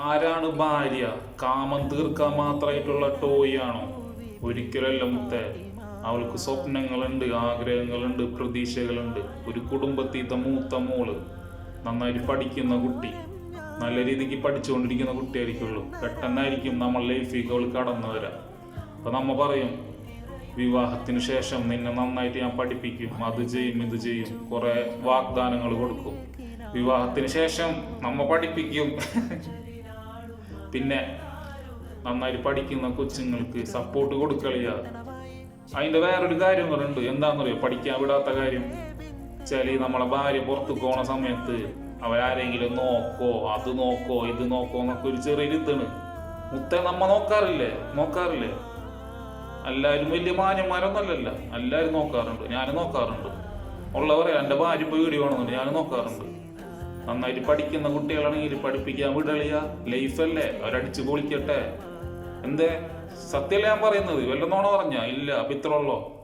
ആരാണ് ഭാര്യ? കാമം തീർക്കാൻ മാത്രമായിട്ടുള്ള ടോയ് ആണോ? ഒരിക്കലല്ല മുത്തേ. അവൾക്ക് സ്വപ്നങ്ങളുണ്ട്, ആഗ്രഹങ്ങളുണ്ട്, പ്രതീക്ഷകളുണ്ട്. ഒരു കുടുംബത്തിത്തെ മൂത്ത മോള്, നന്നായിട്ട് പഠിക്കുന്ന കുട്ടി, നല്ല രീതിക്ക് പഠിച്ചുകൊണ്ടിരിക്കുന്ന കുട്ടിയായിരിക്കുള്ളൂ. പെട്ടെന്നായിരിക്കും നമ്മൾ ലൈഫിലേക്ക് അവൾ കടന്നു വരാം. അപ്പൊ നമ്മ പറയും, വിവാഹത്തിന് ശേഷം നിന്നെ നന്നായിട്ട് ഞാൻ പഠിപ്പിക്കും, അത് ചെയ്യും, ഇത് ചെയ്യും, കുറെ വാഗ്ദാനങ്ങൾ കൊടുക്കും. വിവാഹത്തിന് ശേഷം നമ്മ പഠിപ്പിക്കും. പിന്നെ നന്നായിട്ട് പഠിക്കുന്ന കൊച്ചുങ്ങൾക്ക് സപ്പോർട്ട് കൊടുക്കളിയ. അതിന്റെ വേറൊരു കാര്യം പറയുന്നുണ്ട്. എന്താണെന്നറിയോ? പഠിക്കാൻ വിടാത്ത കാര്യം വെച്ചാല്, നമ്മളെ ഭാര്യ പുറത്തു പോണ സമയത്ത് അവരാരെങ്കിലും നോക്കോ, അത് നോക്കോ, ഇത് നോക്കോ എന്നൊക്കെ ഒരു ചെറിയ ഇതാണ്. മുത്തേ, നമ്മ നോക്കാറില്ലേ? എല്ലാവരും വലിയ മാന്യന്മാരൊന്നല്ലല്ല, എല്ലാവരും നോക്കാറുണ്ട്. ഞാനും നോക്കാറുണ്ട്. ഉള്ളവരെ എൻ്റെ ഭാര്യ പോയി വീഡിയോ കാണുന്നുണ്ട്, ഞാനും നോക്കാറുണ്ട്. നന്നായിട്ട് പഠിക്കുന്ന കുട്ടികളാണെങ്കിൽ പഠിപ്പിക്കാൻ വിടളിയ. ലൈഫല്ലേ, അവരടിച്ചു പൊളിക്കട്ടെ. എന്തേ, സത്യമല്ല ഞാൻ പറയുന്നത്? വല്ല നോണ പറഞ്ഞ ഇല്ല, അപ്പൊ ഇത്ര ഉള്ളോ?